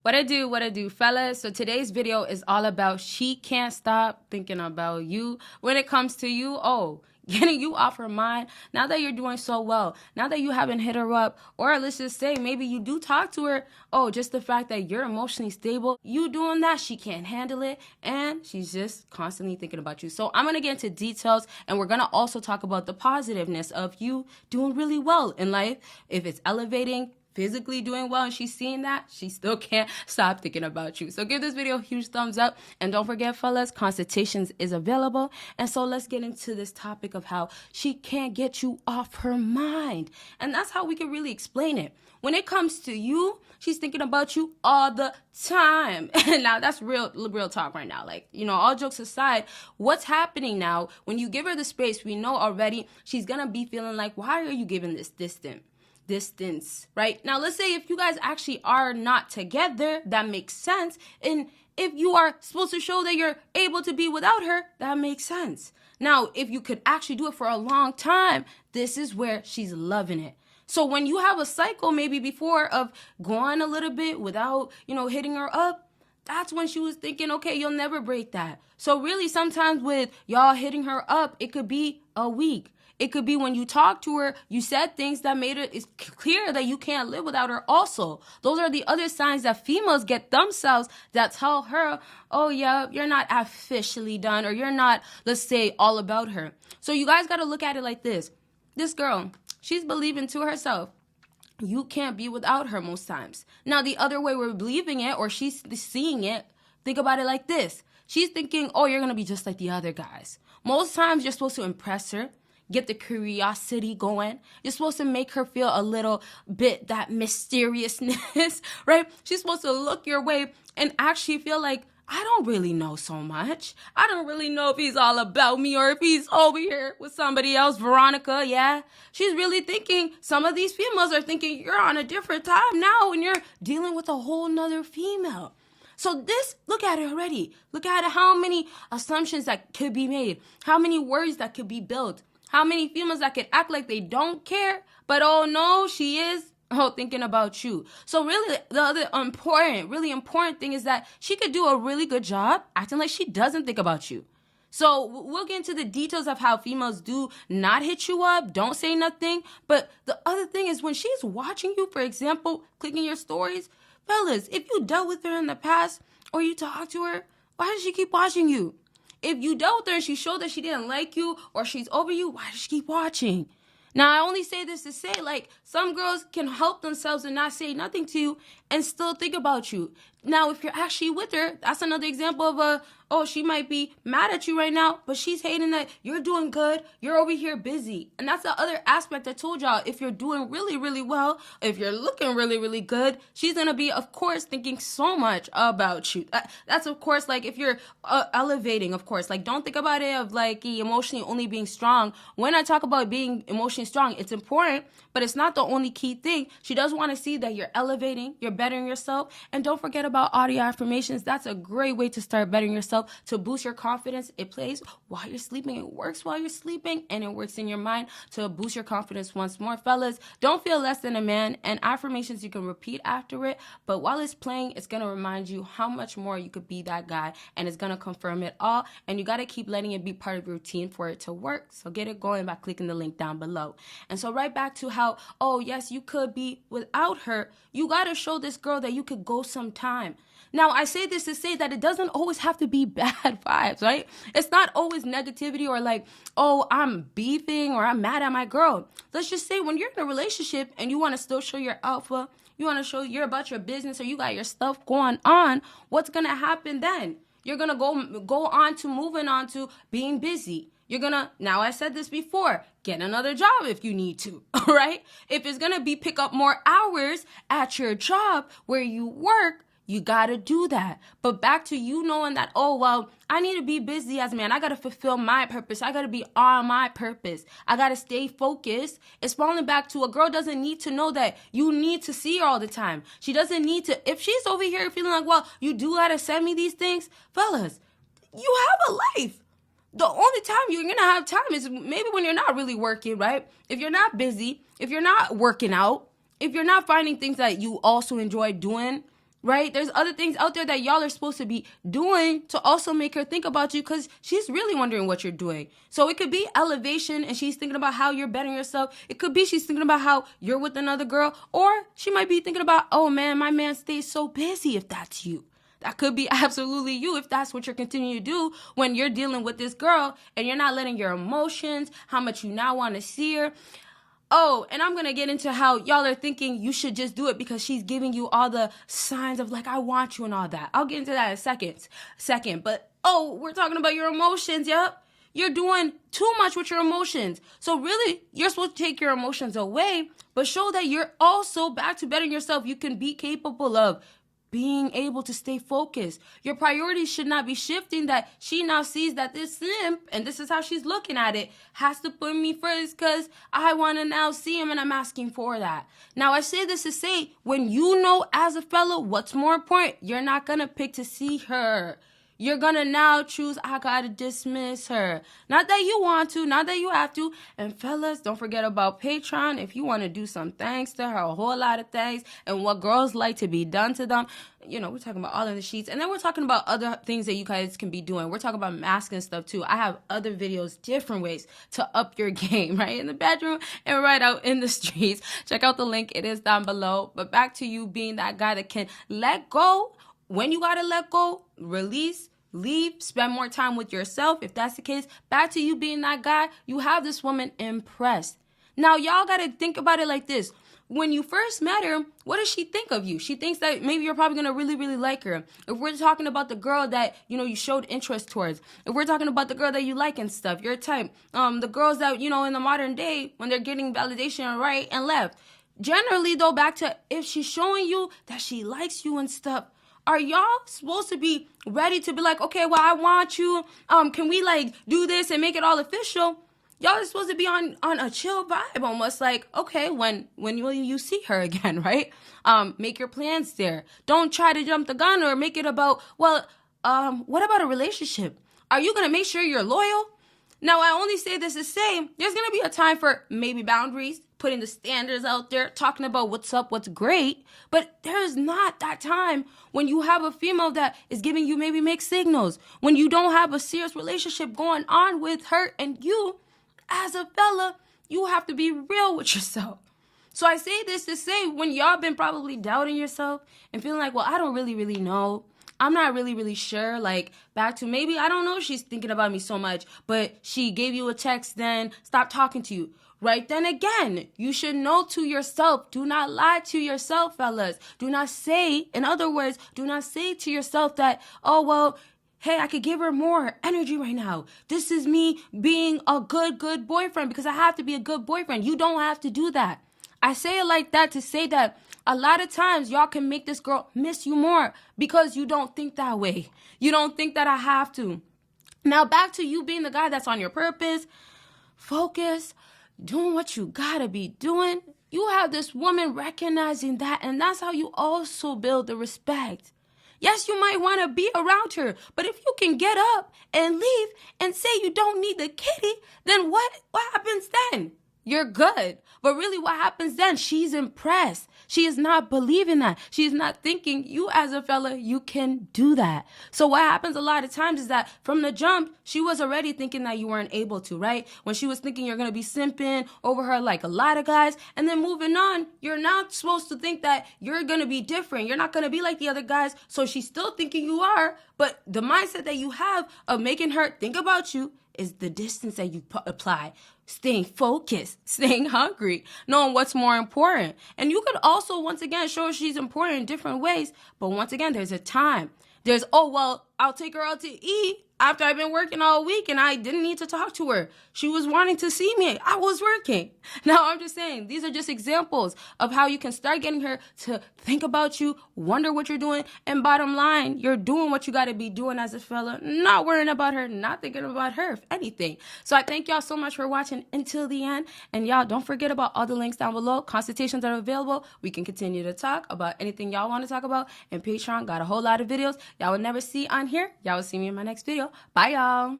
What I do, fellas? So today's video is all about she can't stop thinking about you. When it comes to you, getting you off her mind. Now that you're doing so well, now that you haven't hit her up, or let's just say maybe you do talk to her. Just the fact that you're emotionally stable, you doing that, she can't handle it, and she's just constantly thinking about you. So I'm gonna get into details, and we're gonna also talk about the positiveness of you doing really well in life. If it's elevating, physically doing well, and she's seeing that, she still can't stop thinking about you. So give this video a huge thumbs up, and don't forget, fellas, consultations is available. And so let's get into this topic of how she can't get you off her mind, and that's how we can really explain it. When it comes to you, she's thinking about you all the time. And now that's real talk right now. Like, all jokes aside, what's happening now, when you give her the space, we know already she's gonna be feeling like, why are you giving this distance, right? Now, let's say if you guys actually are not together, that makes sense. And if you are supposed to show that you're able to be without her, that makes sense. Now, if you could actually do it for a long time, this is where she's loving it. So when you have a cycle maybe before of going a little bit without, hitting her up, that's when she was thinking, okay, you'll never break that. So really, sometimes with y'all hitting her up, it could be a week. It could be when you talk to her, you said things that made it's clear that you can't live without her also. Those are the other signs that females get themselves that tell her, oh yeah, you're not officially done, or you're not, let's say, all about her. So you guys got to look at it like this. This girl, she's believing to herself, you can't be without her most times. Now, the other way we're believing it, or she's seeing it, think about it like this. She's thinking, oh, you're going to be just like the other guys. Most times you're supposed to impress her, get the curiosity going. You're supposed to make her feel a little bit that mysteriousness, right? She's supposed to look your way and actually feel like, I don't really know so much. I don't really know if he's all about me or if he's over here with somebody else. Veronica, yeah. She's really thinking, some of these females are thinking, you're on a different time now and you're dealing with a whole nother female. So look at it already. Look at how many assumptions that could be made, how many words that could be built. How many females that could act like they don't care, but oh no, she is thinking about you. So really, the other really important thing is that she could do a really good job acting like she doesn't think about you. So we'll get into the details of how females do not hit you up, don't say nothing. But the other thing is when she's watching you, for example, clicking your stories, fellas, if you dealt with her in the past or you talked to her, why does she keep watching you? If you dealt with her and she showed that she didn't like you or she's over you, why does she keep watching? Now, I only say this to say, like, some girls can help themselves and not say nothing to you and still think about you. Now, if you're actually with her, that's another example of she might be mad at you right now, but she's hating that you're doing good, you're over here busy. And that's the other aspect I told y'all. If you're doing really, really well, if you're looking really, really good, she's going to be, of course, thinking so much about you. That's, of course, like, if you're elevating, of course. Like, don't think about it of, like, emotionally only being strong. When I talk about being emotionally strong, it's important, but it's not the only key thing. She does want to see that you're elevating, you're bettering yourself. And don't forget about audio affirmations. That's a great way to start bettering yourself, to boost your confidence. It plays while you're sleeping. It works while you're sleeping, and it works in your mind to boost your confidence once more. Fellas, don't feel less than a man, and affirmations you can repeat after it, but while it's playing, it's going to remind you how much more you could be that guy, and it's going to confirm it all, and you got to keep letting it be part of your routine for it to work. So get it going by clicking the link down below. And so right back to how, yes, you could be without her. You got to show this girl that you could go sometime. Now, I say this to say that it doesn't always have to be bad vibes, right? It's not always negativity or like, I'm beefing or I'm mad at my girl. Let's just say when you're in a relationship and you want to still show your alpha, you want to show you're about your business or you got your stuff going on, what's going to happen then? You're going to go on to moving on to being busy. You're going to, now I said this before, get another job if you need to, all right? If it's going to be pick up more hours at your job where you work, you got to do that. But back to you knowing that, I need to be busy as a man. I got to fulfill my purpose. I got to be on my purpose. I got to stay focused. It's falling back to a girl doesn't need to know that you need to see her all the time. She doesn't need to. If she's over here feeling like, you do got to send me these things, fellas, you have a life. The only time you're going to have time is maybe when you're not really working, right? If you're not busy, if you're not working out, if you're not finding things that you also enjoy doing, right? There's other things out there that y'all are supposed to be doing to also make her think about you, because she's really wondering what you're doing. So it could be elevation and she's thinking about how you're bettering yourself. It could be she's thinking about how you're with another girl, or she might be thinking about, oh man, my man stays so busy, if that's you. That could be absolutely you if that's what you're continuing to do when you're dealing with this girl and you're not letting your emotions, how much you now want to see her. Oh, and I'm going to get into how y'all are thinking you should just do it because she's giving you all the signs of like, I want you and all that. I'll get into that in a second. But, oh, we're talking about your emotions. Yep. You're doing too much with your emotions. So really, you're supposed to take your emotions away, but show that you're also back to bettering yourself. You can be capable of being able to stay focused. Your priorities should not be shifting, that she now sees that this simp, and this is how she's looking at it, has to put me first because I want to now see him and I'm asking for that. Now, I say this to say, when you know as a fellow what's more important, you're not going to pick to see her. You're going to now choose, I got to dismiss her. Not that you want to, not that you have to. And fellas, don't forget about Patreon. If you want to do some thanks to her, a whole lot of thanks, and what girls like to be done to them. You know, we're talking about all of the sheets. And then we're talking about other things that you guys can be doing. We're talking about masking stuff too. I have other videos, different ways to up your game, right? In the bedroom and right out in the streets. Check out the link. It is down below. But back to you being that guy that can let go. When you got to let go, release, leave, spend more time with yourself. If that's the case, back to you being that guy, you have this woman impressed. Now, y'all got to think about it like this. When you first met her, what does she think of you? She thinks that maybe you're probably going to really, really like her. If we're talking about the girl that, you know, you showed interest towards, if we're talking about the girl that you like and stuff, your type, the girls that, you know, in the modern day, when they're getting validation right and left, generally, though, back to if she's showing you that she likes you and stuff, are y'all supposed to be ready to be like, okay, well, I want you. Can we like do this and make it all official? Y'all are supposed to be on a chill vibe, almost like, okay, when will you see her again, right? Make your plans there. Don't try to jump the gun or make it about, well, what about a relationship? Are you going to make sure you're loyal? Now, I only say this to say there's going to be a time for maybe boundaries, putting the standards out there, talking about what's up, what's great. But there's not that time when you have a female that is giving you maybe mixed signals, when you don't have a serious relationship going on with her, and you, as a fella, you have to be real with yourself. So I say this to say, when y'all been probably doubting yourself and feeling like, well, I don't really know. I'm not really sure. Like, back to maybe, I don't know if she's thinking about me so much, but she gave you a text, then stopped talking to you. Right then again, you should know to yourself. Do not lie to yourself, fellas. Do not say, in other words, do not say to yourself that, oh, well, hey, I could give her more energy right now. This is me being a good boyfriend because I have to be a good boyfriend. You don't have to do that. I say it like that to say that a lot of times y'all can make this girl miss you more because you don't think that way. You don't think that I have to. Now back to you being the guy that's on your purpose, focus, doing what you gotta be doing. You have this woman recognizing that, and that's how you also build the respect. Yes, you might want to be around her, but if you can get up and leave and say you don't need the kitty, then what happens then? You're good. But really what happens then? She's impressed. She is not believing that. She is not thinking you as a fella, you can do that. So what happens a lot of times is that from the jump, she was already thinking that you weren't able to, right? When she was thinking you're going to be simping over her like a lot of guys. And then moving on, you're not supposed to think that you're going to be different. You're not going to be like the other guys. So she's still thinking you are. But the mindset that you have of making her think about you is the distance that you apply. Staying focused, staying hungry, knowing what's more important. And you could also, once again, show she's important in different ways. But once again, there's a time. There's, oh, well, I'll take her out to eat after I've been working all week and I didn't need to talk to her. She was wanting to see me. I was working. Now, I'm just saying, these are just examples of how you can start getting her to think about you, wonder what you're doing, and bottom line, you're doing what you got to be doing as a fella, not worrying about her, not thinking about her, if anything. So I thank y'all so much for watching until the end. And y'all, don't forget about all the links down below, consultations that are available. We can continue to talk about anything y'all want to talk about. And Patreon got a whole lot of videos y'all will never see on here. Y'all will see me in my next video. Bye, y'all.